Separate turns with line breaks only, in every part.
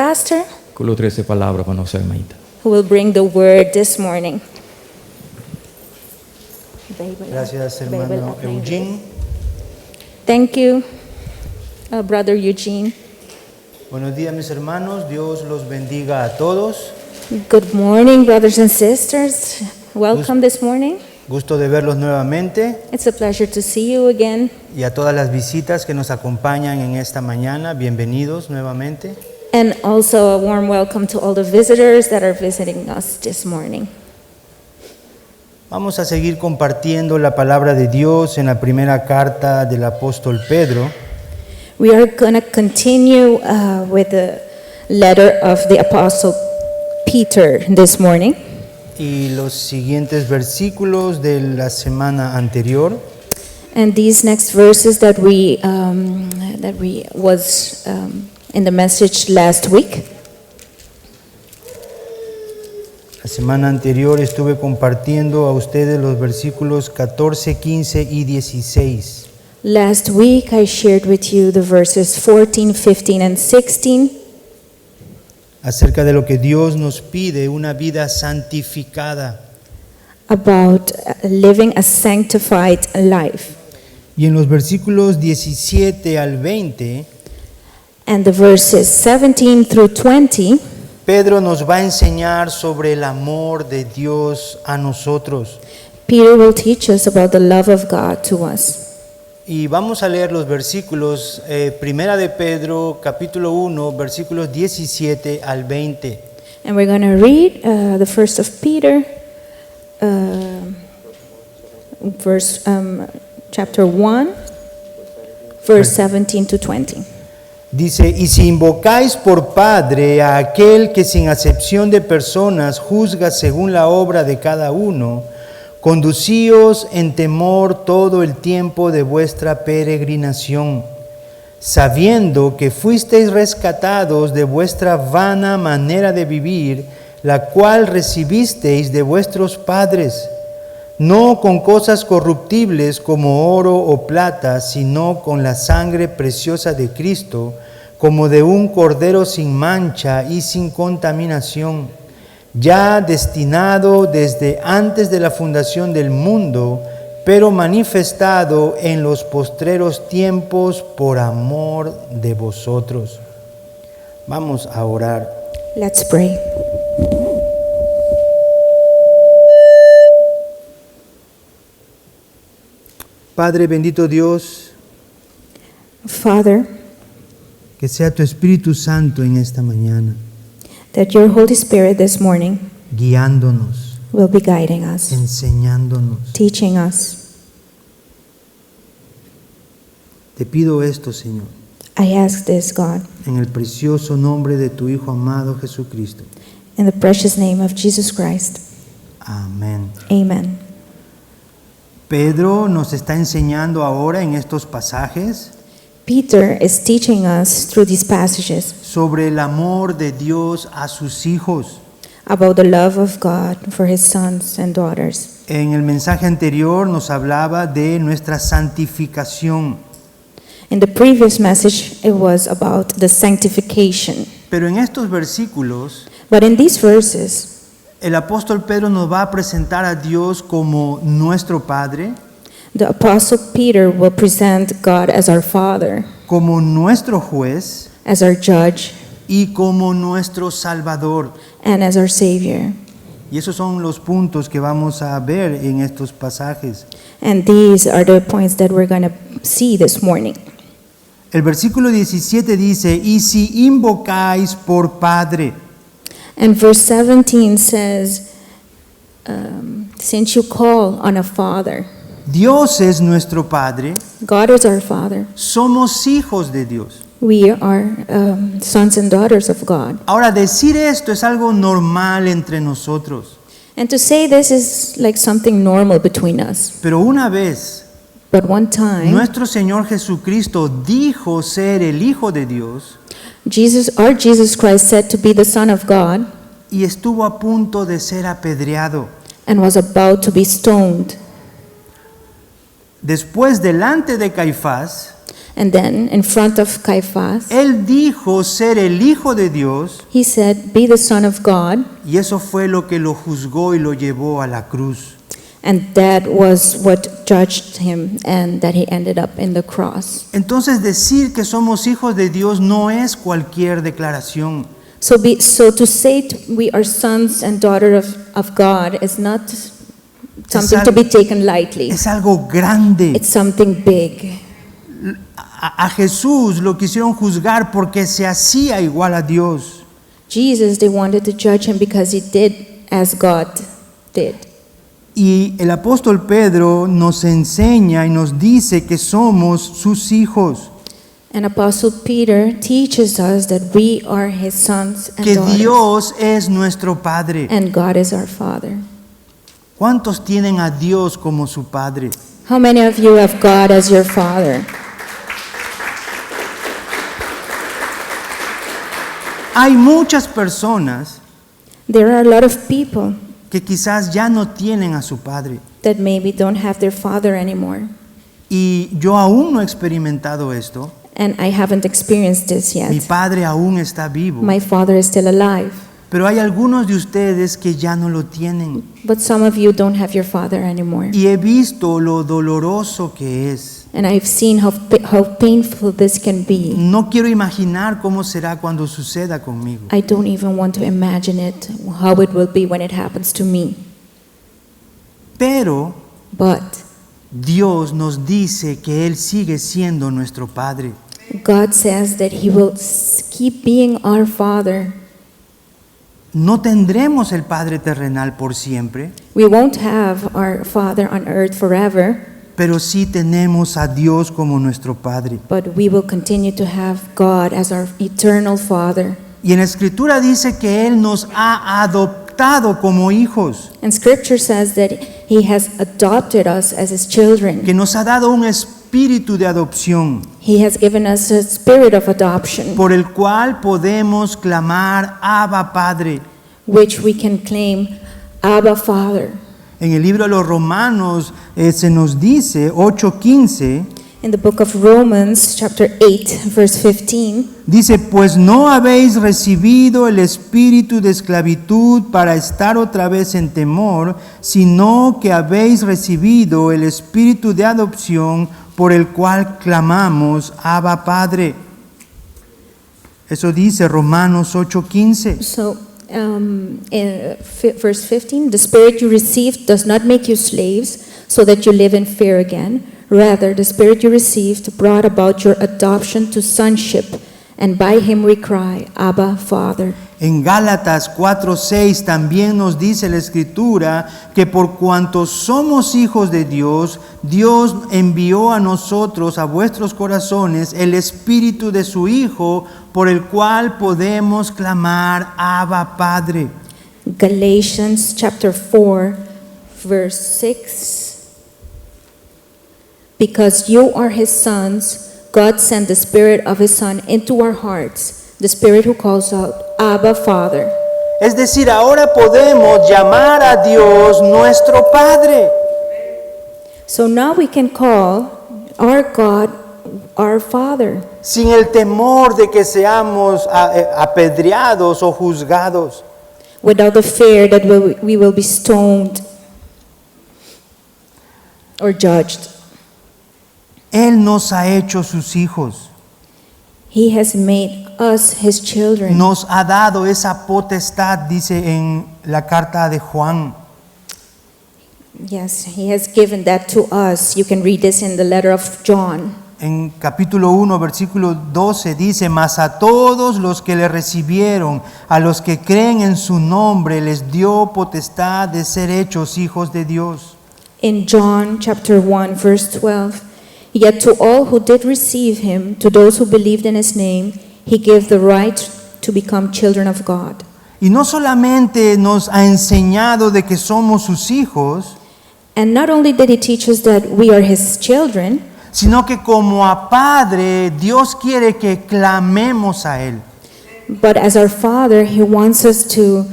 pastor,
que lhe trouxe a palavra para a nossa irmãita.
who will bring the word this morning.
Gracias, hermano Eugene.
Thank you, Brother Eugene.
Buenos días, mis hermanos. Dios los bendiga a todos.
Good morning, brothers and sisters. Welcome this morning.
Gusto de verlos nuevamente
It's a pleasure to see you again.
y a todas las visitas que nos acompañan en esta mañana. Bienvenidos nuevamente.
And also a warm welcome to all the visitors that are visiting us this morning.
Vamos a seguir compartiendo la palabra de Dios en la primera carta del apóstol Pedro.
We are going to continue with the letter of the Apostle Peter this morning.
Y los siguientes versículos de la semana anterior.
And these next verses that we was in the message last week.
La semana anterior estuve compartiendo a ustedes los versículos 14, 15 y 16.
Last week I shared with you the verses 14, 15, and 16
acerca de lo que Dios nos pide, una vida santificada.
about living a sanctified life.
Y en los versículos 17 al 20,
And the verses 17 through 20,
Pedro nos va a enseñar sobre el amor de Dios a nosotros.
Peter will teach us about the love of God to us.
Y vamos a leer los versículos, primera de Pedro, capítulo 1, versículos 17 al 20.
And we're going to read the first of Peter, chapter 1, verse 17 to 20.
Dice, y si invocáis por Padre a aquel que sin acepción de personas juzga según la obra de cada uno, conducíos en temor todo el tiempo de vuestra peregrinación, sabiendo que fuisteis rescatados de vuestra vana manera de vivir, la cual recibisteis de vuestros padres, no con cosas corruptibles como oro o plata, sino con la sangre preciosa de Cristo, como de un cordero sin mancha y sin contaminación, ya destinado desde antes de la fundación del mundo, pero manifestado en los postreros tiempos por amor de vosotros. Vamos a orar.
Let's pray.
Padre bendito Dios,
Father,
que sea tu Espíritu Santo en esta mañana,
that your Holy Spirit this morning
guiándonos,
will be guiding us,
enseñándonos.
teaching us.
Te pido esto, Señor,
I ask this, God,
en el precioso nombre de tu Hijo amado Jesucristo.
in the precious name of Jesus Christ.
Amén.
Amen.
Pedro nos está enseñando ahora en estos pasajes
Peter is teaching us through these passages
sobre el amor de Dios a sus hijos.
about the love of God for his sons and daughters.
En el mensaje anterior nos hablaba de nuestra santificación,
In the previous message, it was about the sanctification.
pero en estos versículos
But in these verses,
el apóstol Pedro nos va a presentar a Dios como nuestro Padre,
the Apostle Peter will present God as our Father,
como nuestro juez
as our Judge,
y como nuestro Salvador.
and as our Savior.
Y esos son los puntos que vamos a ver en estos pasajes.
And these are the points that we're going to see this morning.
El versículo 17 dice, y si invocáis por Padre.
And verse 17 says, since you call on a Father,
Dios es nuestro Padre,
God is our Father.
somos hijos de Dios.
We are sons and daughters of God.
Ahora, decir esto es algo normal entre nosotros,
And to say this is like something normal between us.
pero una vez
But one time,
nuestro Señor Jesucristo dijo ser el Hijo de Dios
our Jesus Christ said to be the Son of God
y estuvo a punto de ser apedreado.
and was about to be stoned.
Después, delante de Caifás,
And then, in front of Caiaphas,
él dijo ser el Hijo de Dios,
he said, "Be the Son of God."
y eso fue lo que lo juzgó y lo llevó a la cruz.
And that was what judged him, and that he ended up in the cross.
Entonces decir que somos hijos de Dios no es cualquier declaración.
So to say we are sons and daughters of God is not something to be taken lightly.
Es algo grande.
It's something big.
A Jesús lo quisieron juzgar porque se hacía igual a Dios.
Jesus, they wanted to judge him because he did as God did.
Y el apóstol Pedro nos enseña y nos dice que somos sus hijos,
And Apostle Peter teaches us that we are his sons and
que
daughters,
Dios es nuestro Padre.
and God is our Father.
¿Cuántos tienen a Dios como su Padre?
How many of you have God as your Father?
Hay muchas personas
There are a lot of people
que quizás ya no tienen a su Padre.
that maybe don't have their Father anymore.
Y yo aún no he experimentado esto.
And I haven't experienced this
Mi
yet.
Padre aún está vivo.
My Father is still alive.
Pero hay algunos de ustedes que ya no lo tienen.
But some of you don't have your Father anymore.
Y he visto lo doloroso que es.
And I've seen how painful this can be.
No quiero imaginar cómo será cuando suceda conmigo.
I don't even want to imagine it, how it will be when it happens to me.
Pero
But
Dios nos dice que Él sigue siendo nuestro Padre.
God says that He will keep being our Father.
No tendremos el Padre terrenal por siempre,
We won't have our Father on earth forever,
pero sí tenemos a Dios como nuestro Padre.
but we will continue to have God as our eternal Father.
Y en la Escritura dice que Él nos ha adoptado como hijos,
And Scripture says that He has adopted us as His children.
que nos ha dado un espíritu de adopción,
He has given us a spirit of adoption,
por el cual podemos clamar Abba Padre.
which we can claim, Abba, Father.
En el libro de los Romanos se nos dice 8:15,
In the book of Romans, chapter 8, verse 15,
dice, pues no habéis recibido el espíritu de esclavitud para estar otra vez en temor, sino que habéis recibido el espíritu de adopción por el cual clamamos Abba Padre. Eso dice Romanos 8:15.
so verse 15, the Spirit you received does not make you slaves, so that you live in fear again. Rather, the Spirit you received brought about your adoption to sonship, and by Him we cry, Abba, Father.
En Gálatas 4:6 también nos dice la Escritura que por cuanto somos hijos de Dios, Dios envió a nosotros, a vuestros corazones, el Espíritu de su Hijo, por el cual podemos clamar Abba Padre.
Galatians chapter 4, verse 6. Because you are His sons, God sent the Spirit of His Son into our hearts, the Spirit who calls out, Abba, Father.
Es decir, ahora podemos llamar a Dios nuestro Padre.
So now we can call our God our Father,
Sin el temor de que seamos apedreados o juzgados.
without the fear that we will be stoned or judged.
Él nos ha hecho sus hijos.
He has made us His children.
Nos ha dado esa potestad, dice en la carta de Juan.
Yes, He has given that to us. You can read this in the letter of John.
En capítulo 1, versículo 12 dice, mas a todos los que le recibieron, a los que creen en su nombre, les dio potestad de ser hechos hijos de Dios.
In John chapter 1, verse 12, yet to all who did receive Him, to those who believed in His name, He gave the right to become children of God.
Y no solamente nos ha enseñado de que somos sus hijos,
And not only did He teach us that we are His children,
sino que como a Padre, Dios quiere que clamemos a Él.
but as our Father, He wants us to,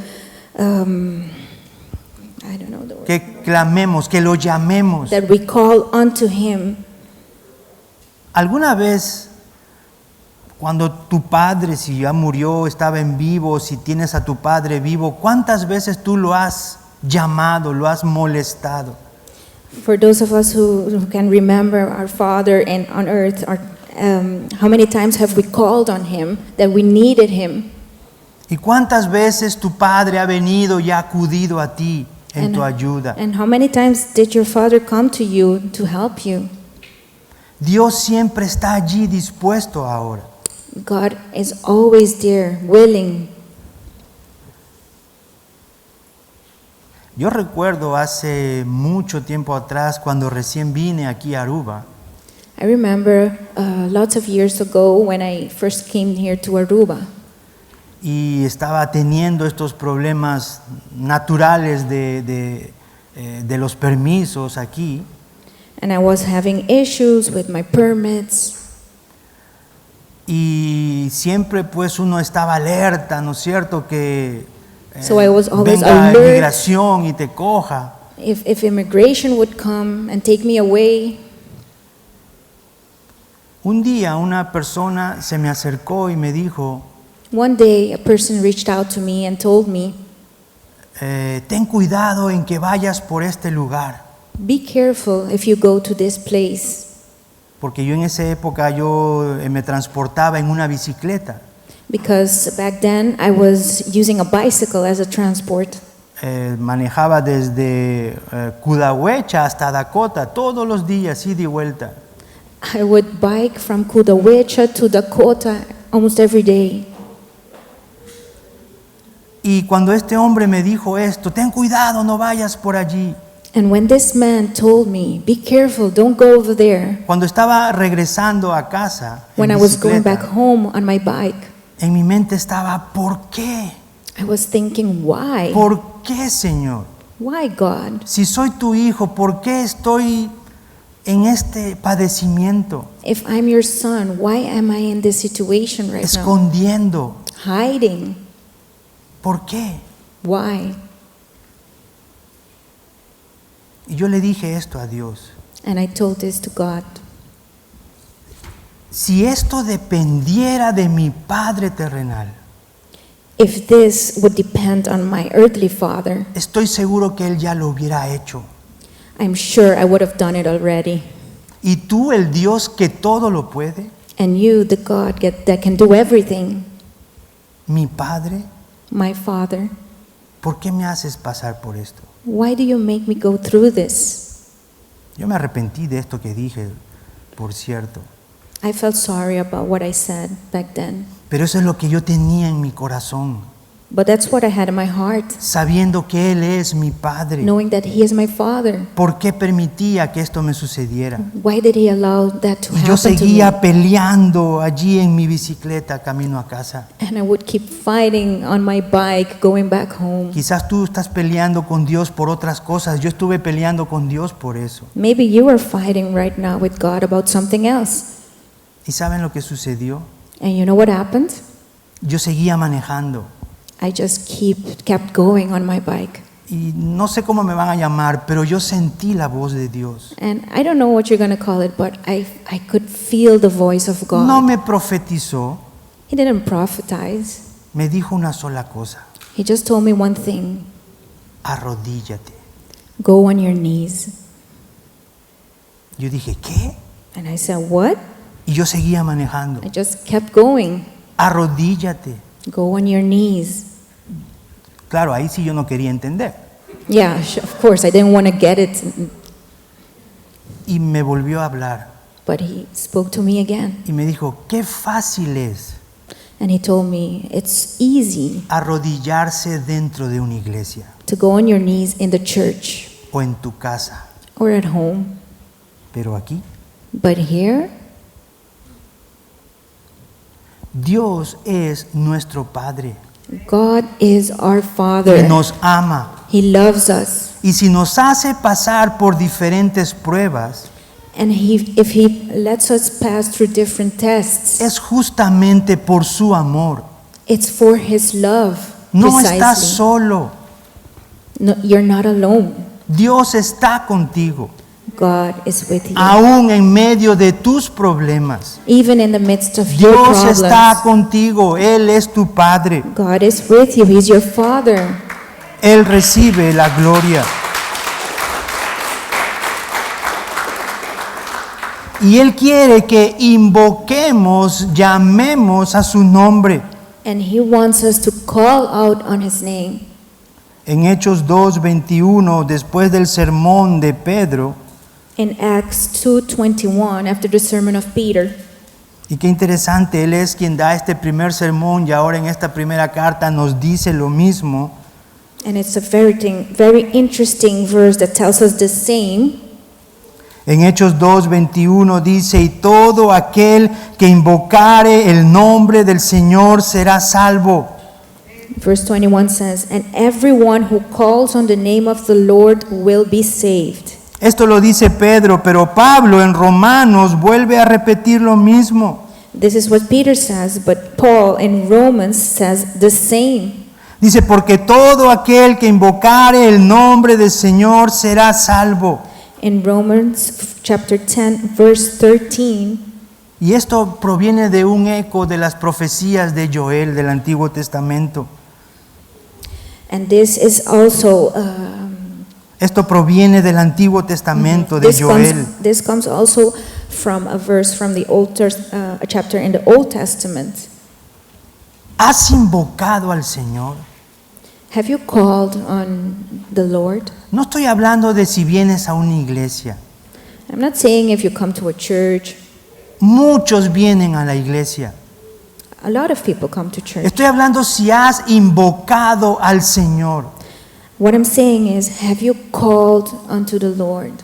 I don't know the word,
Que clamemos, que lo llamemos.
that we call unto Him.
¿Alguna vez cuando tu padre, si ya murió, estaba en vivo, si tienes a tu padre vivo, cuántas veces tú lo has llamado, lo has molestado?
For those of us who can remember our Father and on earth, how many times have we called on Him that we needed Him?
¿Y cuántas veces tu padre ha venido y ha acudido a ti en tu ayuda?
And how many times did your Father come to you to help you?
Dios siempre está allí dispuesto ahora.
God is always there, willing.
Yo recuerdo hace mucho tiempo atrás, cuando recién vine aquí a Aruba,
I remember lots of years ago when I first came here to Aruba,
y estaba teniendo estos problemas naturales de los permisos aquí,
and I was having issues with my permits.
y siempre pues uno estaba alerta, ¿no es cierto?, que
So I was always
venga
alert.
inmigración y te coja.
If immigration would come and take me away.
Un día una persona se me acercó y me dijo,
One day, a person reached out to me and told me,
ten cuidado en que vayas por este lugar.
be careful if you go to this place.
Porque yo en esa época me transportaba en una bicicleta.
Because back then I was using a bicycle as a transport.
Manejaba desde Cudahuecha hasta Dakota todos los días, ida y vuelta.
I would bike from Kudawecha to Dakota almost every day.
Y cuando este hombre me dijo esto, ten cuidado, no vayas por allí.
And when this man told me, be careful, don't go over there,
Cuando estaba regresando a casa en
when I was going
bicicleta,
back home on my bike,
en mi mente estaba, ¿por qué?
I was thinking, why?
¿Por qué, Señor?
Why, God?
Si soy tu hijo, ¿por qué estoy en este padecimiento?
If I'm your son, why am I in this situation right now?
Escondiendo.
Hiding.
¿Por qué?
Why?
Y yo le dije esto a Dios.
And I told this to God.
Si esto dependiera de mi Padre terrenal,
If this would depend on my earthly father,
estoy seguro que Él ya lo hubiera hecho.
I'm sure I would have done it already.
Y tú, el Dios que todo lo puede,
And you, the God that can do everything,
mi Padre,
my Father,
¿por qué me haces pasar por esto?
why do you make me go through this?
Yo me arrepentí de esto que dije, por cierto.
I felt sorry about what I said back then.
Pero eso es lo que yo tenía en mi corazón,
But that's what I had in my heart,
sabiendo que Él es mi Padre.
knowing that He is my Father.
¿Por qué permitía que esto me sucediera?
Why did He allow that to
Y yo
happen to me?
seguía peleando allí en mi bicicleta camino a casa.
And I would keep fighting on my bike going back home.
Quizás tú estás peleando con Dios por otras cosas. Yo estuve peleando con Dios por eso.
Maybe you are fighting right now with God about something else.
¿Y saben lo que sucedió?
And you know what happened?
Yo seguía manejando.
I just kept going on my bike.
Y no sé cómo me van a llamar, pero yo sentí la voz de Dios.
And I don't know what you're going to call it, but I could feel the voice of God.
No me profetizó,
He didn't prophesize.
me dijo una sola cosa.
He just told me one thing.
Arrodíllate.
Go on your knees.
Yo dije, ¿qué?
And I said, what?
Y yo seguía manejando.
I just kept going.
Arrodíllate.
Go on your knees.
Claro, ahí sí yo no quería entender.
Yeah, of course, I didn't want to get it.
Y me volvió a hablar.
But He spoke to me again.
Y me dijo, qué fácil es
And He told me, it's easy
arrodillarse dentro de una iglesia
to go on your knees in the church
o en tu casa.
or at home.
Pero aquí,
But here,
Dios es nuestro Padre,
God is our
que
Father.
nos ama.
He loves us.
Y si nos hace pasar por diferentes pruebas,
And if He lets us pass through different tests,
es justamente por su amor.
it's for His love.
No estás
Precisely.
solo.
No, you're not alone.
Dios está contigo.
God is with you.
Aún en medio de tus problemas,
Even in the midst of your
Dios
problems,
está contigo. Él es tu Padre.
God is with you. He's your Father.
Él recibe la gloria. Y Él quiere que invoquemos, llamemos a su nombre.
And He wants us to call out on His name.
En Hechos 2:21, después del sermón de Pedro,
In Acts 2:21, after the sermon of Peter,
y qué interesante, Él es quien da este primer sermón y ahora en esta primera carta nos dice lo mismo.
and it's a very interesting verse that tells us the same.
En Hechos 2:21 dice, y todo aquel que invocare el nombre del Señor será salvo.
Verse 21 says, and everyone who calls on the name of the Lord will be saved.
Esto lo dice Pedro, pero Pablo en Romanos vuelve a repetir lo mismo.
This is what Peter says, but Paul in Romans says the same.
Dice, porque todo aquel que invocare el nombre del Señor será salvo.
In Romans chapter 10, verse 13,
Y esto proviene de un eco de las profecías de Joel del Antiguo Testamento.
and this is also
Esto proviene del Antiguo Testamento de Joel.
this comes also from a verse from the a chapter in the Old Testament.
¿Has invocado al Señor?
Have you called on the Lord?
No estoy hablando de si vienes a una iglesia.
I'm not saying if you come to a church.
Muchos vienen a la iglesia.
A lot of people come to church.
Estoy hablando si has invocado al Señor.
What I'm saying is, have you called unto the Lord?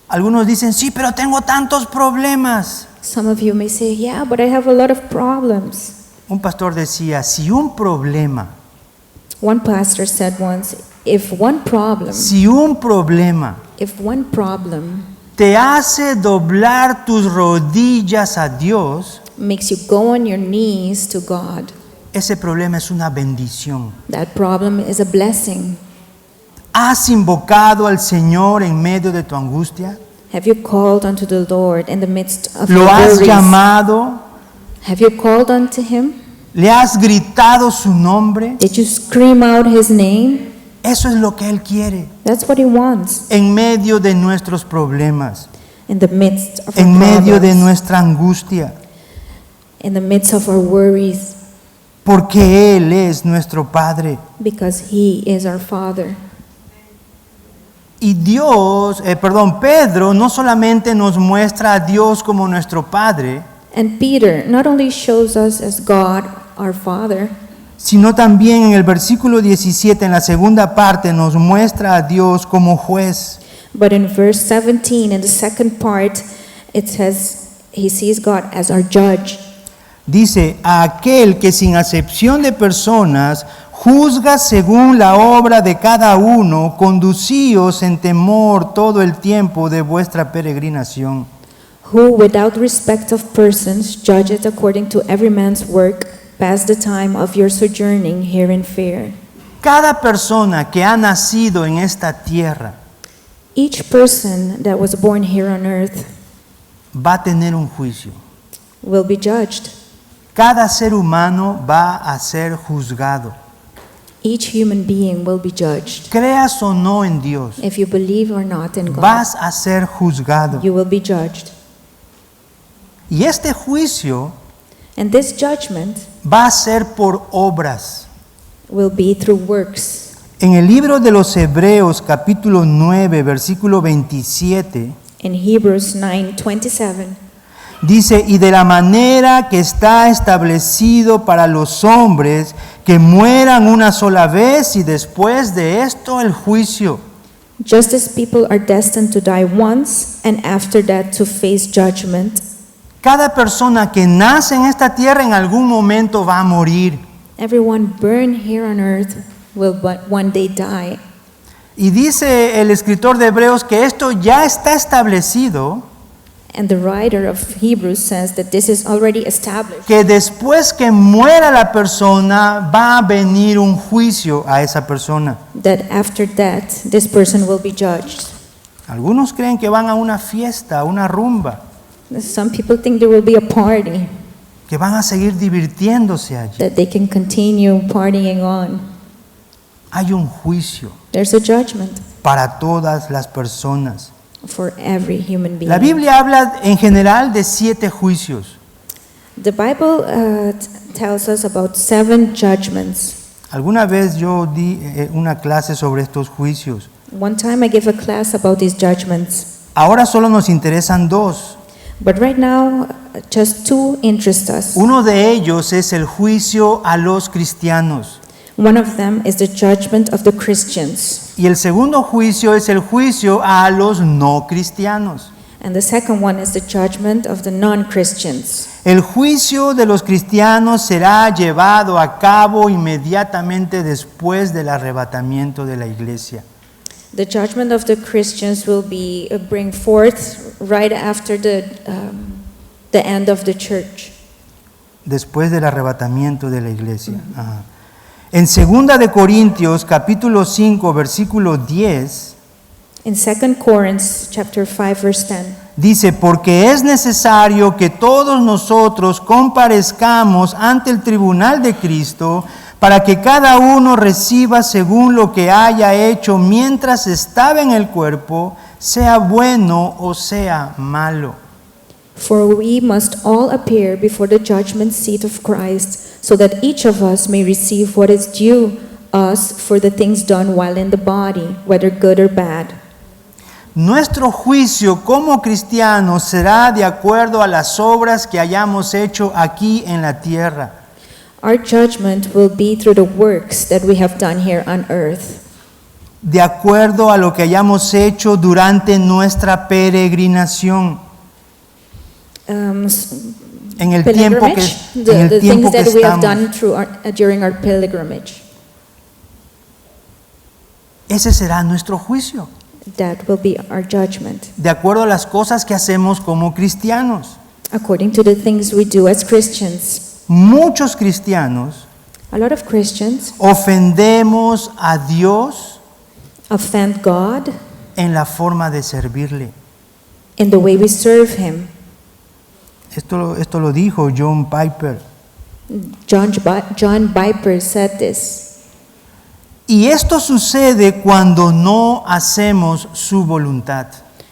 Algunos dicen, sí, pero tengo tantos problemas.
Some of you may say, yeah, but I have a lot of problems.
Un pastor decía, si un problema,
One pastor said once, if one problem
te hace doblar tus rodillas a Dios,
makes you go on your knees to God,
ese problema es una bendición.
that problem is a blessing.
¿Has invocado al Señor en medio de tu angustia?
Have you called unto the Lord in the midst of
¿Lo
your
has
worries?
llamado?
Have you called unto Him?
¿Le has gritado su nombre?
Did you scream out His name?
Eso es lo que Él quiere
That's what He wants
en medio de nuestros problemas,
in the midst of our
en medio de
problems,
nuestra angustia,
in the midst of our worries,
porque Él es nuestro Padre.
because He is our Father.
Y Pedro no solamente nos muestra a Dios como nuestro Padre,
And Peter not only shows us as God, our Father,
sino también en el versículo 17, en la segunda parte, nos muestra a Dios como juez.
but in verse 17, in the second part, it says he sees God as our judge.
Dice, a aquel que sin acepción de personas juzga según la obra de cada uno, conducíos en temor todo el tiempo de vuestra peregrinación.
Who, without respect of persons, judgeth according to every man's work, pass the time of your sojourning here in fear.
Cada persona que ha nacido en esta tierra
Each person that was born here on earth
va a tener un juicio.
will be judged.
Cada ser humano va a ser juzgado.
Each human being will be judged.
Creas o no en Dios,
If you believe or not in God,
vas a ser juzgado.
you will be judged.
Y este juicio
And this judgment
va a ser por obras.
will be through works.
En el libro de los Hebreos, capítulo 9, versículo 27,
In Hebrews 9:27,
dice, y de la manera que está establecido para los hombres que mueran una sola vez y después de esto el juicio.
just as people are destined to die once and after that to face judgment,
Cada persona que nace en esta tierra en algún momento va a morir.
everyone born here on earth will but one day die.
Y dice el escritor de Hebreos que esto ya está establecido,
And the writer of Hebrews says that this is already established,
que después que muera la persona va a venir un juicio a esa persona.
that after that this person will be judged.
Algunos creen que van a una fiesta, a una rumba,
Some people think there will be a party,
que van a seguir divirtiéndose allí.
that they can continue partying on.
Hay un juicio
There's a judgment
para todas las personas.
for every human being.
La Biblia habla en general de 7 juicios.
The Bible tells us about 7 judgments.
Alguna vez yo di una clase sobre estos juicios.
One time I gave a class about these judgments,
Ahora solo nos interesan 2.
but right now just 2 interest us.
Uno de ellos es el juicio a los cristianos.
One of them is the judgment of the Christians,
Y el segundo juicio es el juicio a los no cristianos.
and the second one is the judgment of the non-Christians.
El juicio de los cristianos será llevado a cabo inmediatamente después del arrebatamiento de la iglesia.
The judgment of the Christians will be bring forth right after the end of the church.
Después del arrebatamiento de la iglesia. Ajá. En 2 de Corintios capítulo 5 versículo 10
In 2 Corinthians chapter 5 verse 10,
dice, porque es necesario que todos nosotros comparezcamos ante el tribunal de Cristo para que cada uno reciba según lo que haya hecho mientras estaba en el cuerpo, sea bueno o sea malo.
for we must all appear before the judgment seat of Christ, so that each of us may receive what is due us for the things done while in the body, whether good or bad.
Nuestro juicio como cristianos será de acuerdo a las obras que hayamos hecho aquí en la tierra.
Our judgment will be through the works that we have done here on earth,
De acuerdo a lo que hayamos hecho durante nuestra peregrinación. En el tiempo que,
pilgrimage,
en el
the
tiempo
things
que
that we have
estamos.
done through during our pilgrimage.
Ese será nuestro juicio,
That will be our judgment,
de acuerdo a las cosas que hacemos como cristianos.
according to the things we do as Christians.
Muchos cristianos
A lot of Christians
ofendemos a Dios
offend God
en la forma de servirle.
in the way we serve Him.
Esto lo dijo John Piper.
John Piper said this.
Y esto sucede cuando no hacemos su voluntad.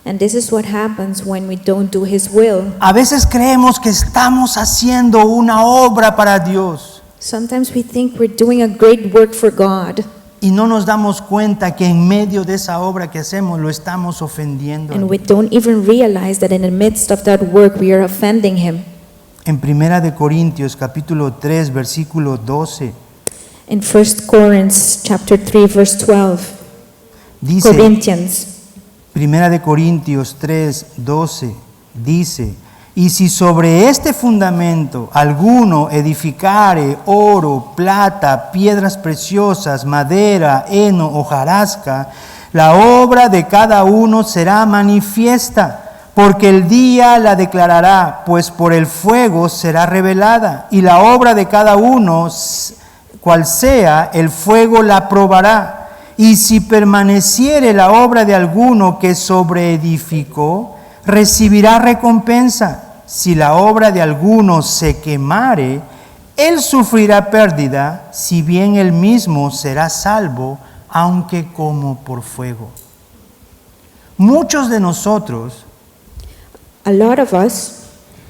And this is what happens when we don't do His will.
A veces creemos que estamos haciendo una obra para Dios
Sometimes we think we're doing a great work for God,
y no nos damos cuenta que en medio de esa obra que hacemos lo estamos ofendiendo.
and we don't even realize that in the midst of that work we are offending Him.
En 1 de Corintios capítulo 3 versículo 12
In 1 Corinthians chapter 3 verse 12,
dice,
Corinthians,
1 de Corintios 3, 12, dice, y si sobre este fundamento alguno edificare oro, plata, piedras preciosas, madera, heno, hojarasca, la obra de cada uno será manifiesta, porque el día la declarará, pues por el fuego será revelada, y la obra de cada uno, cual sea, el fuego la probará. Y si permaneciere la obra de alguno que sobreedificó, recibirá recompensa. Si la obra de alguno se quemare, él sufrirá pérdida, si bien él mismo será salvo, aunque como por fuego. Muchos de nosotros,
a lot of us,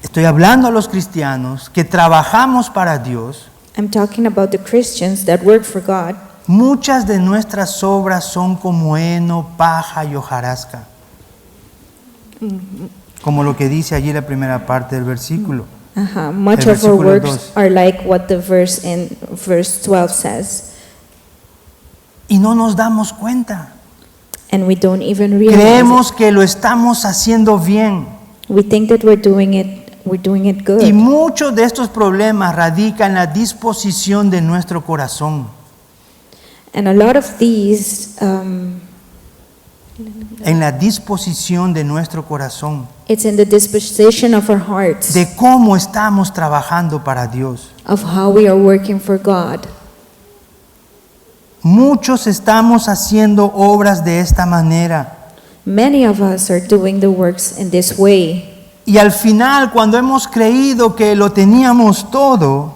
estoy hablando a los cristianos, que trabajamos para Dios,
I'm talking about the Christians that work for God.
muchas de nuestras obras son como heno, paja y hojarasca. Como lo que dice allí la primera parte del versículo.
Much
El
of our
versículo
works
2.
are like what the verse in verse 12 says,
Y no nos damos cuenta.
and we don't even realize
Creemos que lo estamos haciendo bien.
it. We think that we're doing it good.
Y muchos de estos problemas radican en la disposición de nuestro corazón.
And a lot of these,
En la disposición de nuestro corazón.
it's in the disposition of our hearts,
De cómo estamos trabajando para Dios.
of how we are working for God.
Muchos estamos haciendo obras de esta manera.
Many of us are doing the works in this way.
Y al final, cuando hemos creído que lo teníamos todo,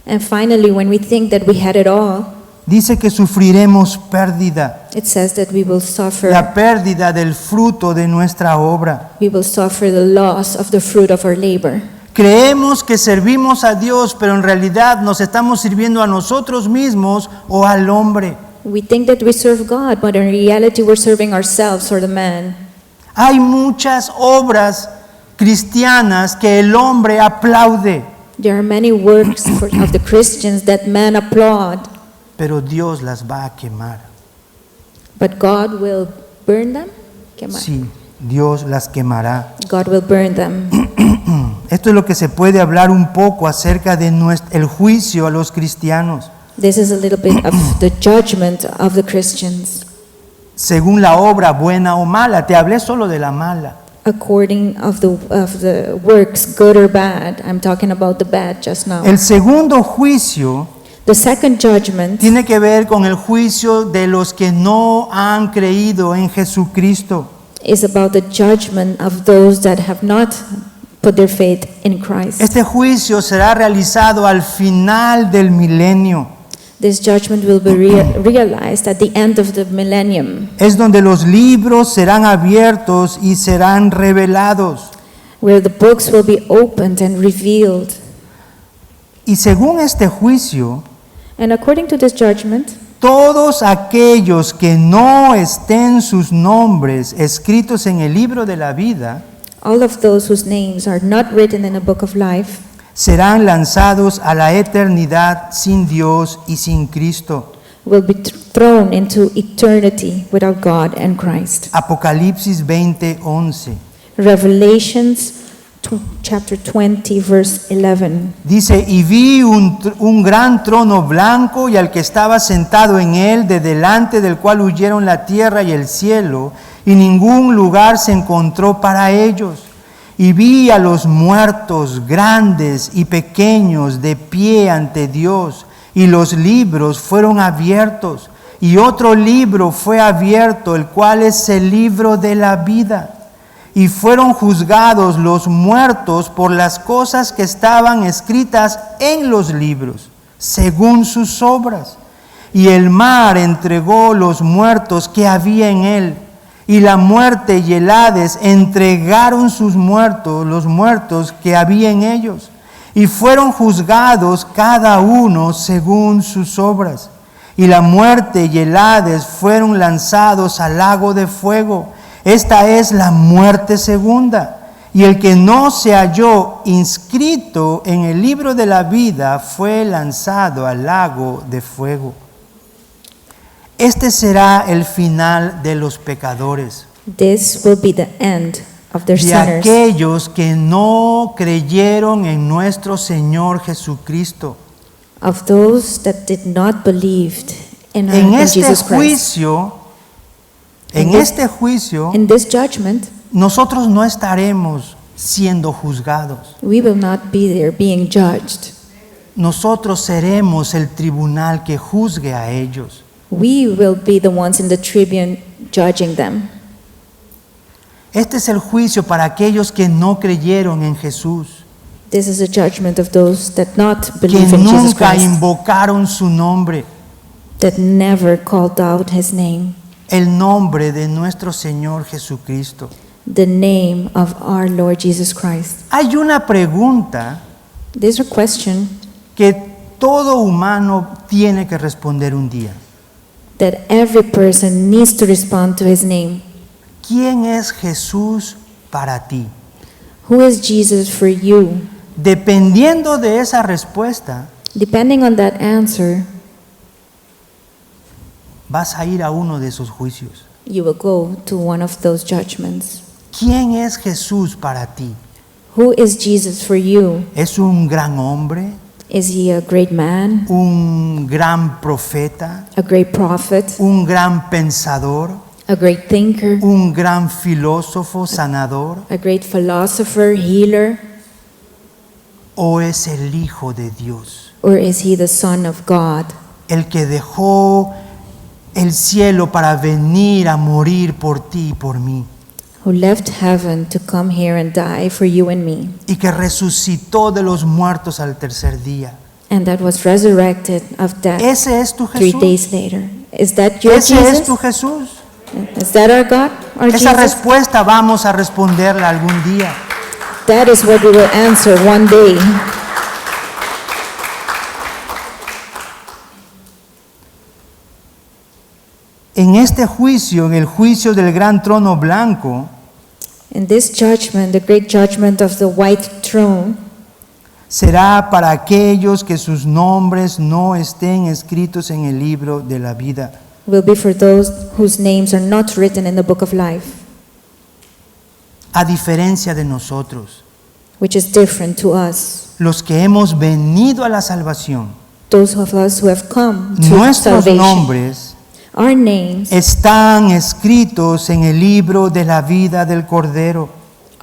And finally, when we think that we had it all,
dice que sufriremos pérdida,
it says that we will suffer.
la pérdida del fruto de nuestra obra.
We will suffer the loss of the fruit of our labor.
Creemos que servimos a Dios, pero en realidad nos estamos sirviendo a nosotros mismos o al hombre.
We think that we serve God, but in reality we're serving ourselves or the man.
Hay muchas obras cristianas que el hombre aplaude,
There are many works of the Christians that men applaud,
pero Dios las va a quemar.
but God will burn them. Quemar.
Sí, Dios las quemará.
God will burn them.
Esto es lo que se puede hablar un poco acerca de el juicio a los cristianos,
This is a little bit of the judgment of the Christians,
según la obra buena o mala. Te hablé solo de la mala.
according of the works, good or bad. I'm talking about the bad just now.
El segundo juicio
The second judgment
tiene que ver con el juicio de los que no han creído en Jesucristo.
is about the judgment of those that have not put their faith in Christ.
Este juicio será realizado al final del milenio.
This judgment will be realized at the end of the millennium,
Es donde los libros serán abiertos y serán revelados.
where the books will be opened and revealed.
Y según este juicio,
And according to this judgment,
todos aquellos que no estén sus nombres escritos en el libro de la vida
all of those whose names are not written in the book of life
serán lanzados a la eternidad sin Dios y sin Cristo.
will be thrown into eternity without God and Christ.
Apocalipsis 20:11
Revelations chapter 20, verse 11.
dice: y vi un gran trono blanco y al que estaba sentado en él, de delante del cual huyeron la tierra y el cielo, y ningún lugar se encontró para ellos. Y vi a los muertos, grandes y pequeños, de pie ante Dios, y los libros fueron abiertos, y otro libro fue abierto, el cual es el libro de la vida. Y fueron juzgados los muertos por las cosas que estaban escritas en los libros, según sus obras. Y el mar entregó los muertos que había en él, y la muerte y el Hades entregaron sus muertos, los muertos que había en ellos, y fueron juzgados cada uno según sus obras. Y la muerte y el Hades fueron lanzados al lago de fuego. Esta es la muerte segunda. Y el que no se halló inscrito en el libro de la vida fue lanzado al lago de fuego. Este será el final de los pecadores,
This will be the end of their
de
sinners,
aquellos que no creyeron en nuestro Señor Jesucristo.
of those that did not believe in
En
Jesus Christ.
este juicio,
In this judgment,
nosotros no estaremos siendo juzgados.
we will not be there being judged.
Nosotros seremos el tribunal que juzgue a ellos.
We will be the ones in the tribune judging them.
Este es el juicio para aquellos que no creyeron en Jesús,
This is a judgment of those that not
que
believe in Jesus
nunca
Christ,
invocaron su nombre,
that never called out his name,
el nombre de nuestro Señor Jesucristo.
the name of our Lord Jesus Christ.
Hay una pregunta
There's a question
que todo humano tiene que responder un día.
that every person needs to respond to his name.
¿Quién es Jesús para ti?
Who is Jesus for you?
Dependiendo de esa respuesta,
Depending on that answer,
vas a ir a uno de esos juicios.
you will go to one of those judgments.
¿Quién es Jesús para ti?
Who is Jesus for you?
¿Es un gran hombre?
Is he a great man,
¿Un gran profeta?
a great prophet,
¿Un gran pensador?
a great thinker,
¿Un gran filósofo sanador?
a great philosopher, healer,
¿O es el Hijo de Dios?
or is he the Son of God,
El que dejó el cielo para venir a morir por ti y por mí,
who left heaven to come here and die for you and me,
y que resucitó de los muertos al tercer día.
and that was resurrected of death
Ese es tu
3
Jesús.
days later. Is that your
Ese es
Jesus?
tu Jesús.
Is that our God, our
Esa
Jesus?
respuesta vamos a responderla algún día.
That is what we will answer one day.
En este juicio, en el juicio del gran trono blanco,
In this judgment, the great judgment of the white throne,
será para aquellos que sus nombres no estén escritos en el libro de la vida.
will be for those whose names are not written in the book of life,
A diferencia de nosotros,
which is different to us.
los que hemos venido a la salvación,
Those of us who have come to
nuestros
salvation,
nombres
our names
están escritos en el libro de la vida del Cordero.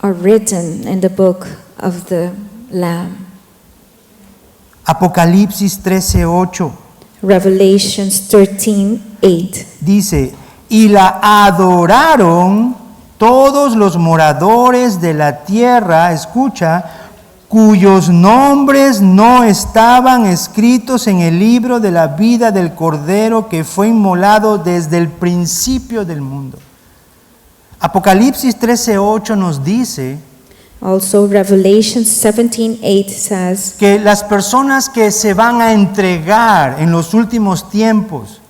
are written in the book of the Lamb.
Apocalipsis 13:8
Revelations 13:8.
dice, y la adoraron todos los moradores de la tierra, escucha, cuyos nombres no estaban escritos en el libro de la vida del Cordero que fue inmolado desde el principio del mundo. Apocalipsis 13:8 nos dice
Also, Revelations 17:8 says
que las personas que se van a entregar en los últimos tiempos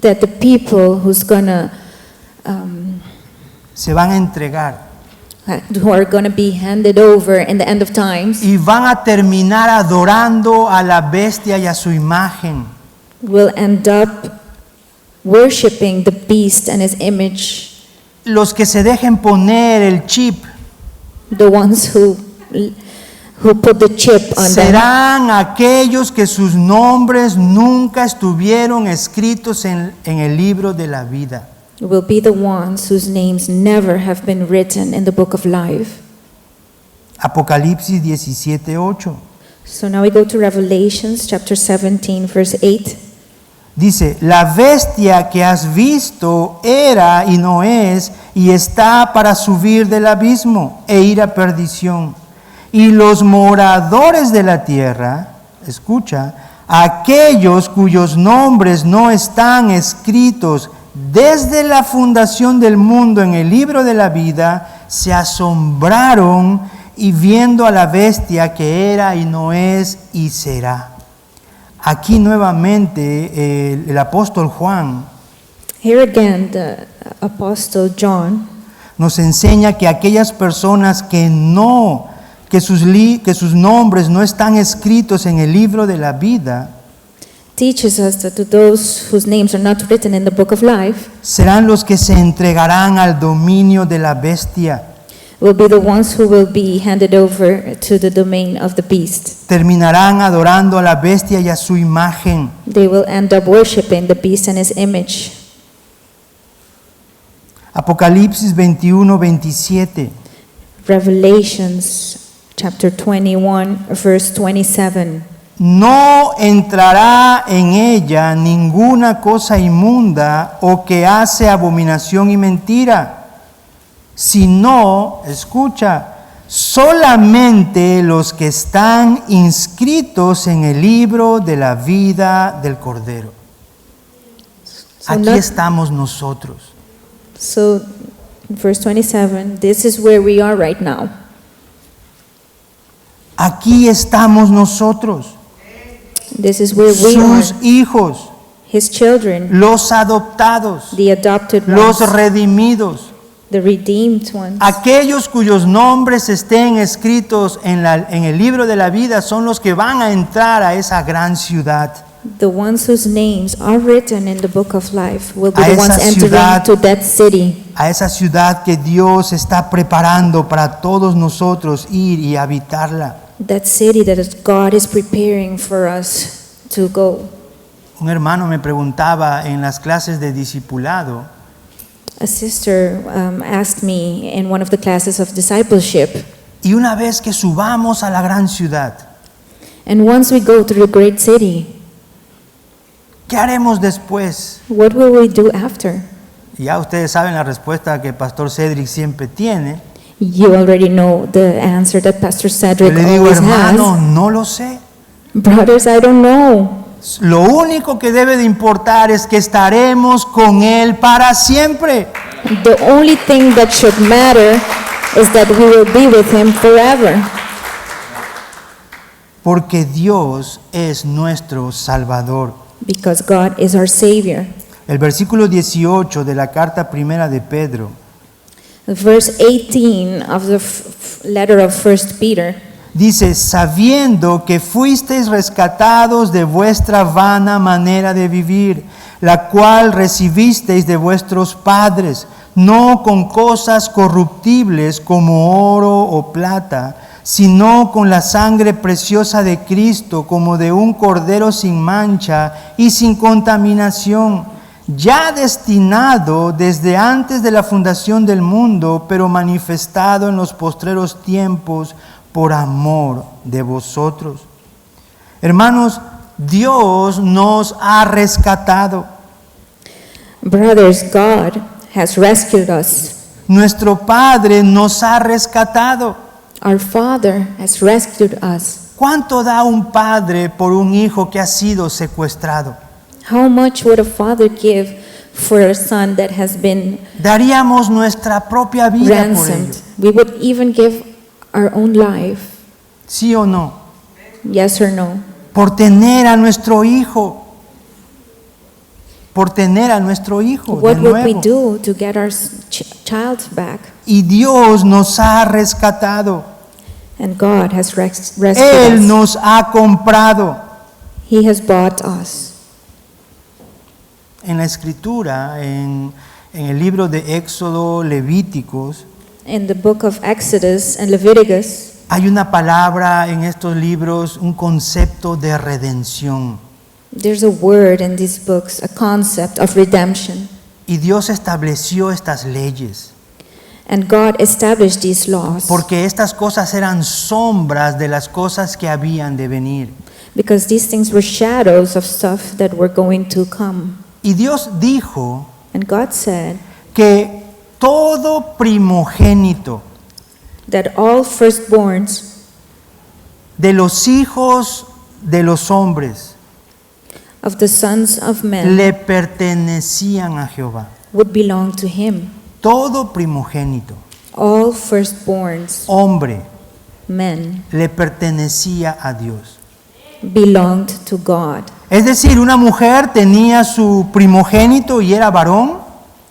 that the people
se van a entregar
who are going to be handed over in the end of times
y van a terminar adorando a la bestia y a su imagen.
will end up worshiping the beast and his image.
Los que se dejen poner el chip
The ones who put the chip on them
serán aquellos que sus nombres nunca estuvieron escritos en el libro de la vida.
will be the ones whose names never have been written in the book of life.
Apocalipsis 17:8
So now we go to Revelations chapter 17 verse 8.
dice, la bestia que has visto era y no es y está para subir del abismo e ir a perdición. Y los moradores de la tierra, escucha, aquellos cuyos nombres no están escritos desde la fundación del mundo en el libro de la vida, se asombraron y viendo a la bestia que era y no es y será. Aquí nuevamente el apóstol Juan
Here again the apostle John
nos enseña que aquellas personas que sus nombres no están escritos en el libro de la vida,
teaches us that to those whose names are not written in the book of life
serán los que se entregarán al dominio de la bestia.
will be the ones who will be handed over to the domain of the beast.
Terminarán adorando a la bestia y a su imagen.
They will end up worshiping the beast and his image.
Apocalipsis 21:27
Revelations chapter 21 verse 27.
No entrará en ella ninguna cosa inmunda o que hace abominación y mentira, sino, escucha, solamente los que están inscritos en el libro de la vida del Cordero. Aquí estamos nosotros.
So, verse 27, this is where we are right now.
Aquí estamos nosotros,
This is where we are,
sus hijos,
his children,
los adoptados,
the adopted
los
ones,
redimidos,
the redeemed ones.
aquellos cuyos nombres estén escritos en el libro de la vida son los que van a entrar a esa gran ciudad.
The ones whose names are written in the book of life will be
A
the
esa
ones entering
ciudad.
to that city,
A esa ciudad que Dios está preparando para todos nosotros ir y habitarla.
that city that God is preparing for us to go.
Un hermano me preguntaba en las clases de discipulado,
A sister asked me in one of the classes of discipleship,
y una vez que subamos a la gran ciudad,
and once we go to the great city,
¿Qué haremos después?
What will we do after?
Y ya ustedes saben la respuesta que Pastor Cedric siempre tiene.
You already know the answer that Pastor
Yo
Cedric
le digo,
always
hermano,
has.
no lo sé.
Brothers, I don't know.
Lo único que debe de importar es que estaremos con Él para siempre.
The only thing that should matter is that we will be with Him forever.
Porque Dios es nuestro Salvador.
Because God is our Savior.
El versículo 18 de la carta primera de Pedro
Verse 18 of the letter of 1 Peter
dice, sabiendo que fuisteis rescatados de vuestra vana manera de vivir, la cual recibisteis de vuestros padres, no con cosas corruptibles como oro o plata, sino con la sangre preciosa de Cristo, como de un cordero sin mancha y sin contaminación, ya destinado desde antes de la fundación del mundo, pero manifestado en los postreros tiempos por amor de vosotros. Hermanos, Dios nos ha rescatado.
Brothers, God has rescued us.
Nuestro Padre nos ha rescatado.
Our Father has rescued us.
¿Cuánto da un padre por un hijo que ha sido secuestrado?
How much would a father give for a son that has been
Daríamos nuestra propia vida por
ransomed?
ello.
We would even give our own life.
¿Sí o no?
Yes or no?
Por tener a nuestro hijo. Por tener a nuestro hijo de
What would we
nuevo.
do to get our child back?
Y Dios nos ha rescatado.
And God has rescued
Él
us.
nos ha comprado.
He has bought us.
En la escritura, en el libro de Éxodo, Levíticos,
In the book of Exodus and Leviticus,
hay una palabra en estos libros, un concepto de redención.
there's a word in these books, a concept of redemption.
Y Dios estableció estas leyes,
And God established these laws
porque estas cosas eran sombras de las cosas que habían de venir.
because these things were shadows of stuff that were going to come.
Y Dios dijo
And God said
que todo primogénito
that all firstborns
de los hijos de los hombres
of the sons of men
le pertenecían a Jehová.
would belong to Him.
Todo primogénito,
All firstborns,
hombre,
men,
le pertenecía a Dios.
belonged to God.
Es decir, una mujer tenía su primogénito y era varón.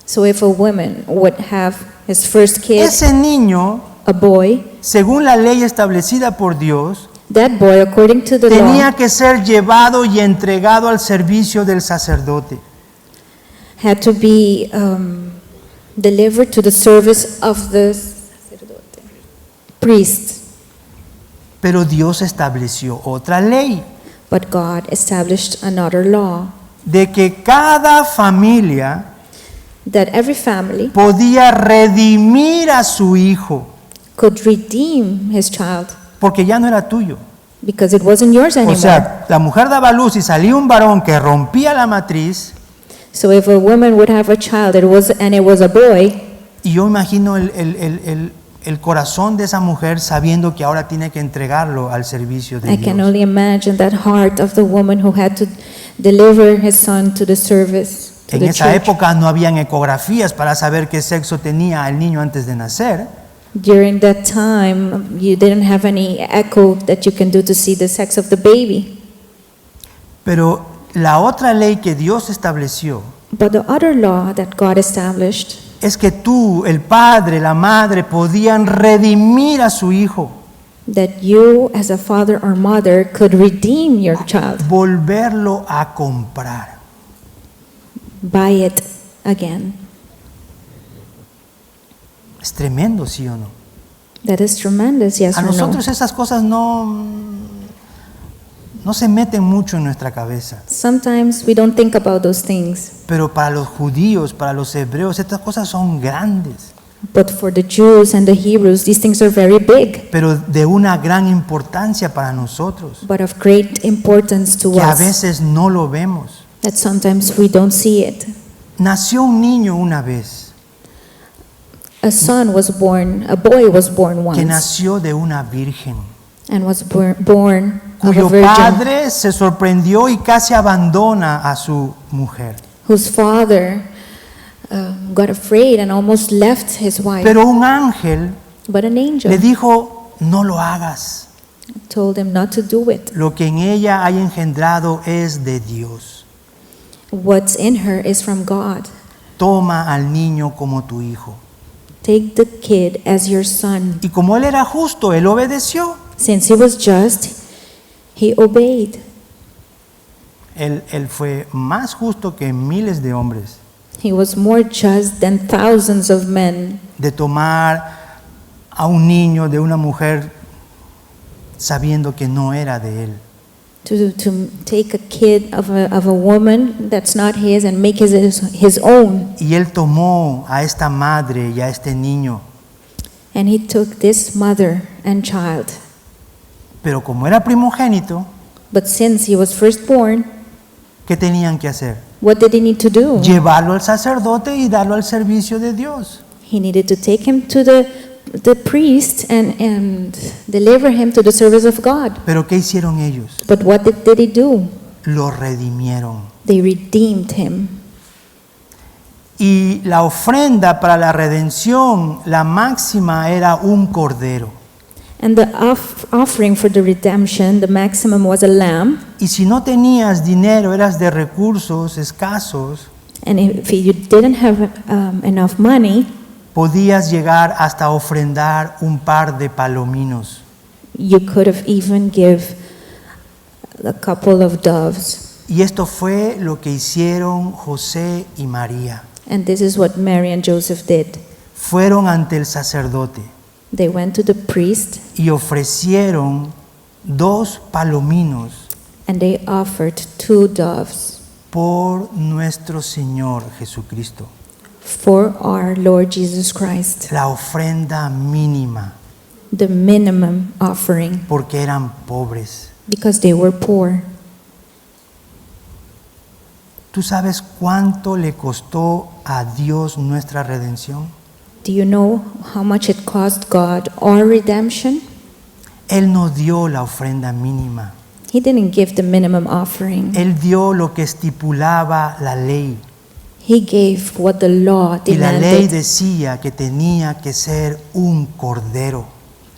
So if a woman would have his first kid,
Ese niño,
a boy,
según la ley establecida por Dios,
that boy, according to the
tenía
law,
que ser llevado y entregado al servicio del sacerdote.
had to be delivered to the service of the priest.
Pero Dios estableció otra ley,
But God established another law
de que cada familia
that every family
podía redimir a su hijo,
could redeem his child
porque ya no era tuyo.
because it wasn't yours
O
anymore.
sea, la mujer daba luz y salía un varón que rompía la matriz,
So if a woman would have a child, it was a boy,
y yo imagino el corazón de esa mujer sabiendo que ahora tiene que entregarlo al servicio de
I can
Dios.
only imagine that heart of the woman who had to deliver his son to the service, to
En
the
esa
church.
época no habían ecografías para saber qué sexo tenía el niño antes de nacer.
During that time, you didn't have any echo that you can do to see the sex of the baby.
Pero la otra ley que Dios estableció
But the other law that God established
es que tú, el padre, la madre, podían redimir a su hijo,
that you as a father or mother could redeem your child,
volverlo a comprar.
buy it again.
Es tremendo, ¿sí o no?
That is tremendous, yes
A
or no?
nosotros esas cosas no se meten mucho en nuestra cabeza.
Sometimes we don't think about those things,
Pero para los judíos, para los hebreos, estas cosas son grandes,
but for the Jews and the Hebrews, these things are very big,
pero de una gran importancia para nosotros,
but of great importance to
que a
us,
veces no lo vemos.
that sometimes we don't see it.
Nació un niño una vez
A boy was born
que
once,
nació de una virgen,
and was born of a
cuyo
virgin,
padre se sorprendió y casi abandona a su mujer.
whose father got afraid and almost left his wife.
Pero un ángel
But an angel
le dijo, no lo hagas,
told him not to do it.
lo que en ella hay engendrado es de Dios.
What's in her is from God.
Toma al niño como tu hijo.
Take the kid as your son.
Y como él era justo, él obedeció.
Since he was just, he obeyed.
Él fue más justo que miles de hombres
He was more just than thousands of men
de tomar a un niño de una mujer sabiendo que no era de él.
to take a kid of a woman that's not his and make his own.
Y él tomó a esta madre y a este niño,
And he took this mother and child.
pero como era primogénito,
But since he was firstborn,
¿qué tenían que hacer?
what did he need to do?
Llevarlo al sacerdote y darlo al servicio de Dios.
He needed to take him to the priest and deliver him to the service of God.
Pero ¿qué hicieron ellos?
But what did he do?
Lo redimieron.
They redeemed him.
Y la ofrenda para la redención, la máxima era un cordero.
And the offering for the redemption, the maximum was a lamb.
Y si no tenías dinero, eras de recursos escasos,
And if you didn't have enough money,
podías llegar hasta ofrendar un par de palominos.
you could have even give a couple of doves.
Y esto fue lo que hicieron José y María.
And this is what Mary and Joseph did.
Fueron ante el sacerdote
They went to the priest
y ofrecieron 2 palominos
and they offered 2 doves
por nuestro Señor Jesucristo.
for our Lord Jesus Christ,
La ofrenda mínima,
the minimum offering,
porque eran pobres.
because they were poor.
¿Tú sabes cuánto le costó a Dios nuestra redención?
Do you know how much it cost God our redemption?
Él no dio la ofrenda mínima.
He didn't give the minimum offering.
Él dio lo que estipulaba la ley.
He gave what the law
Y la ley
demanded.
decía que tenía que ser un cordero.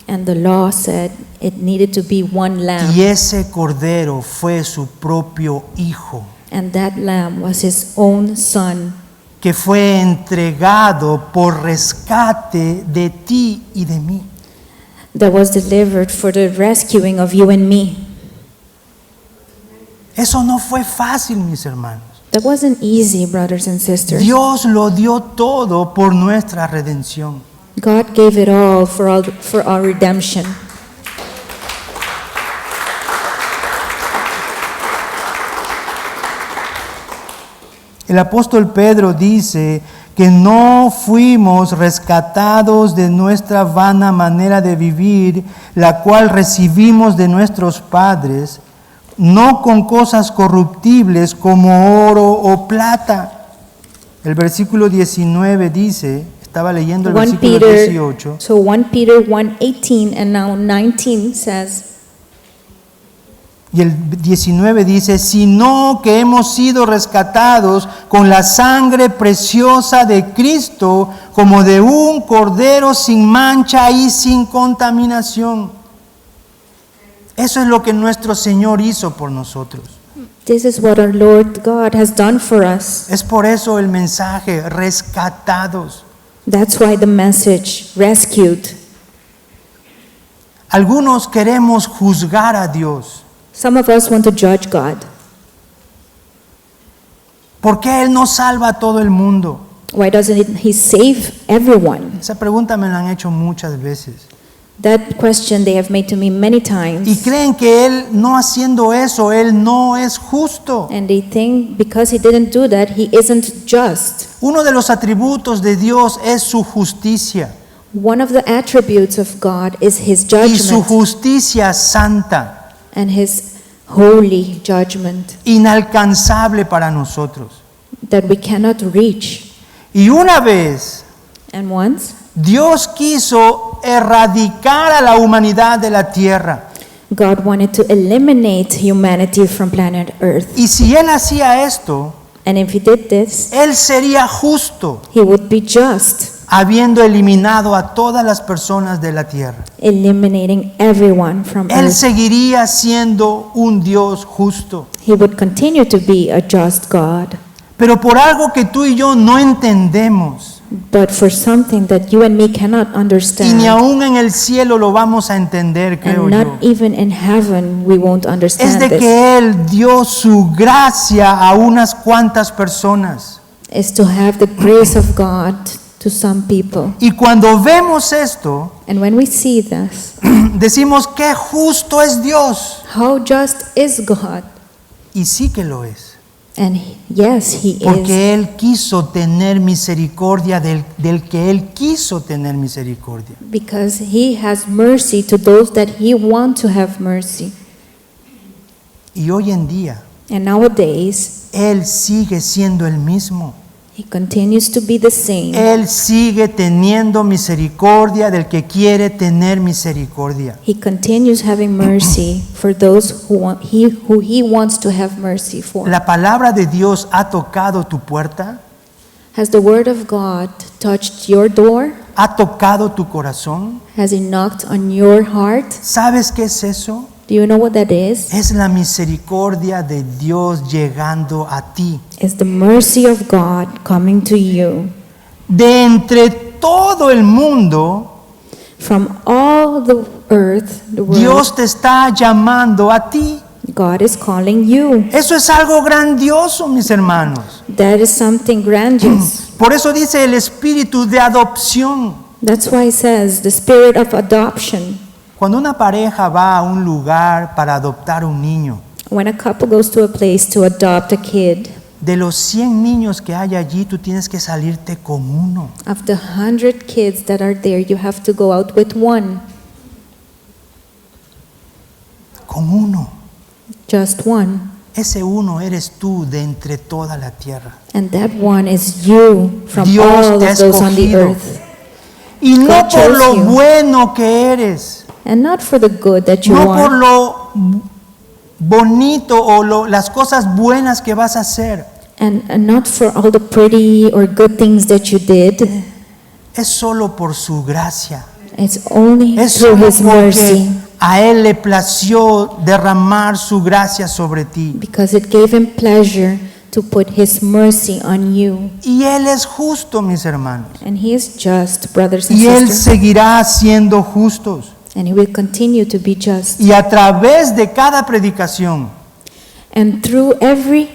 And the law said it needed to be one lamb.
Y ese cordero fue su propio hijo,
And that lamb was his own son,
que fue entregado por rescate de ti y de mí.
that was delivered for the rescuing of you and me.
Eso no fue fácil, mis hermanos.
That wasn't easy, brothers and sisters.
Dios lo dio todo por nuestra redención.
God gave it all for our redemption.
El apóstol Pedro dice que no fuimos rescatados de nuestra vana manera de vivir, la cual recibimos de nuestros padres, no con cosas corruptibles como oro o plata. El versículo 19 dice, estaba leyendo el
1
versículo
Peter,
18,
so 1 Peter 1:18 and now 19 says,
y el 19 dice, sino que hemos sido rescatados con la sangre preciosa de Cristo, como de un cordero sin mancha y sin contaminación. Eso es lo que nuestro Señor hizo por nosotros.
this is what our Lord God has done for us.
Es por eso el mensaje, rescatados.
That's why the message, rescued.
Algunos queremos juzgar a Dios.
Some of us want to judge God.
¿Por qué Él no salva a todo el mundo?
Why doesn't He save everyone?
Esa pregunta me la han hecho muchas veces.
That question they have made to me many
Y
times.
creen que Él no haciendo eso, Él no es justo.
And they think because He didn't do that, He isn't just.
Uno de los atributos de Dios es su justicia
One of the attributes of God is His
y su
judgment
justicia santa.
and His holy judgment
inalcanzable para nosotros.
that we cannot reach.
Y una vez
And once,
Dios quiso erradicar a la humanidad de la tierra.
God wanted to eliminate humanity from planet Earth.
Y si Él hacía esto,
And if he did this,
Él sería justo,
he would be just,
habiendo eliminado a todas las personas de la tierra.
eliminating everyone from
Él
earth.
seguiría siendo un Dios justo.
He would continue to be a just God.
Pero por algo que tú y yo no entendemos,
But for something that you and me cannot
y ni
understand,
aún en el cielo lo vamos a entender, creo
and
yo,
not even in heaven we won't
es
understand
de
this,
que Él dio su gracia a unas cuantas personas.
is to have the grace of God to some people.
Y cuando vemos esto,
And when we see this,
decimos que justo es Dios.
how just is God?
Y sí que lo es.
And yes, he is.
Porque Él quiso tener misericordia del que Él quiso tener misericordia.
Because he has mercy to those that he wants to have mercy.
Y hoy en día,
And nowadays,
Él sigue siendo el mismo.
he continues to be the same.
Él sigue teniendo misericordia del que quiere tener misericordia.
He continues having mercy for those who he wants to have mercy for.
La palabra de Dios ha tocado tu puerta,
Has the word of God touched your door?
ha tocado tu corazón.
Has it knocked on your heart?
¿Sabes qué es eso?
Do you know what that is?
Es la misericordia de Dios llegando a ti.
It's the mercy of God coming to you.
De entre todo el mundo,
From all the earth, the world,
Dios te está llamando a ti.
God is calling you.
Eso es algo grandioso, mis hermanos.
That is something grandiose.
Por eso dice el espíritu de adopción.
That's why it says the spirit of adoption.
Cuando una pareja va a un lugar para adoptar un niño,
When a couple goes to a place to adopt a kid,
de los 100 niños que hay allí, tú tienes que salirte con uno.
of the 100 kids that are there, you have to go out with one,
Con uno.
just one.
Ese uno eres tú de entre toda la tierra.
And that one is you from
Dios
all
te ha
of those on the
escogido.
earth.
Y no
God
por
chose
lo
you.
bueno que eres,
And not for the good that you
no por
are,
lo bonito o las cosas buenas que vas a hacer.
and not for all the pretty or good things that you did.
Es solo por su gracia.
It's only
Es
through
solo
His
porque
mercy,
a Él le plació derramar su gracia sobre ti.
because it gave Him pleasure to put His mercy on you.
Y Él es justo, mis hermanos.
And He is just, brothers and
Y Él
sisters.
seguirá siendo justos.
And He will continue to be just.
Y a través de cada predicación,
And through every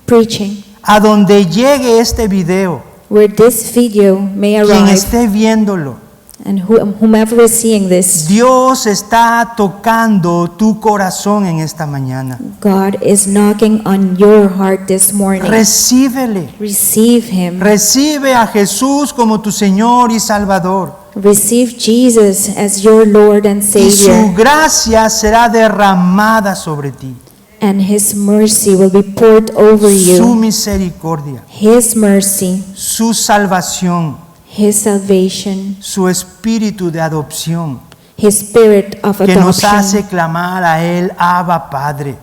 preaching,
a donde llegue este video,
where this video may
quien
arrive,
esté viéndolo,
and whomever is seeing this,
Dios está tocando tu corazón en esta mañana.
God is knocking on your heart this morning.
Recíbele.
Receive Him.
Recibe a Jesús como tu Señor y Salvador.
Receive Jesus as your Lord and
Y su
Savior.
gracia será derramada sobre ti.
And His mercy will be poured over
Su
you.
misericordia,
His mercy,
su salvación,
His salvation,
su espíritu de adopción,
His spirit of
que nos hace
adoption.
clamar a Él, Abba Padre.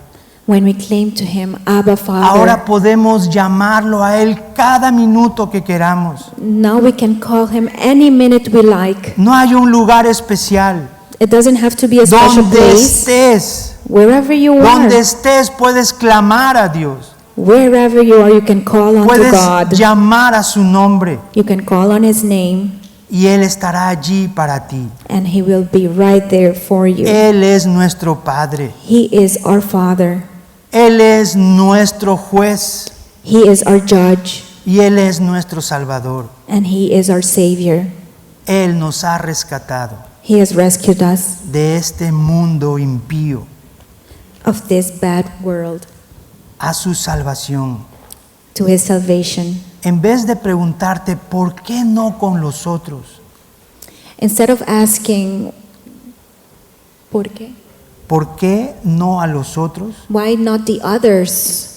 When we claim to Him, Abba
Ahora
Father,
podemos llamarlo a Él cada minuto que queramos.
now we can call Him any minute we like.
No hay un lugar especial.
It doesn't have to be a special
Donde
place.
estés,
Wherever you
donde
are,
estés puedes clamar a Dios.
wherever you are, you can call on to
Puedes
God.
llamar a su nombre
You can call on His name,
y Él estará allí para ti.
and He will be right there for you.
Él es nuestro Padre.
He is our Father.
Él es nuestro juez
He is our judge,
y Él es nuestro Salvador.
and He is our Savior.
Él nos ha rescatado
He has rescued us
de este mundo impío
of this bad world
a su salvación.
to His salvation.
En vez de preguntarte por qué no con los otros,
Instead of asking, ¿por qué?
¿Por qué no a los otros?
Why not the others?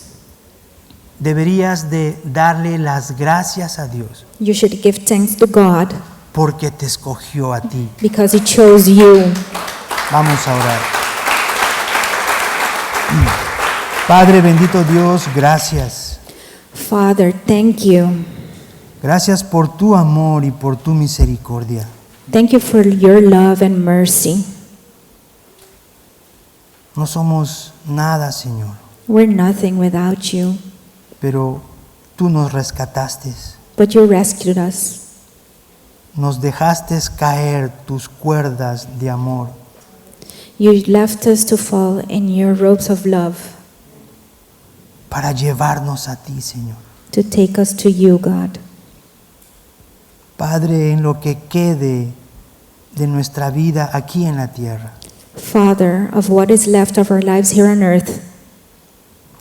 Deberías de darle las gracias a Dios
You should give thanks to God
porque te escogió a ti.
because He chose you.
Vamos a orar. Padre bendito Dios, gracias.
Father, thank you.
Gracias por tu amor y por tu misericordia.
Thank you for your love and mercy.
No somos nada, Señor,
We're nothing without you,
pero tú nos rescataste.
but you rescued us.
Nos dejaste caer tus cuerdas de amor.
You left us to fall in your ropes of love
Para llevarnos a ti, Señor.
to take us to you, God.
Padre, en lo que quede de nuestra vida aquí en la tierra,
Father, of what is left of our lives here on earth,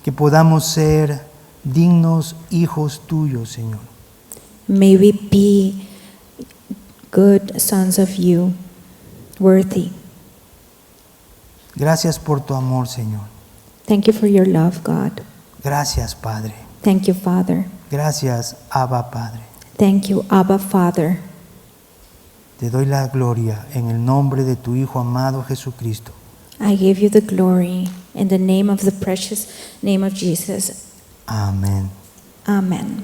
que podamos ser dignos hijos tuyos, Señor.
may we be good sons of you, worthy.
Gracias por tu amor, Señor.
Thank you for your love, God.
Gracias, Padre.
Thank you, Father.
Gracias, Abba, Padre.
Thank you, Abba, Father.
Te doy la gloria en el nombre de tu Hijo amado Jesucristo.
I give you the glory in the name of the precious name of Jesus.
Amén.
Amen.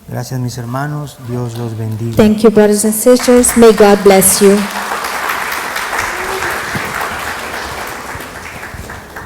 Gracias, mis hermanos. Dios los bendiga.
Thank you, brothers and sisters. May God bless you.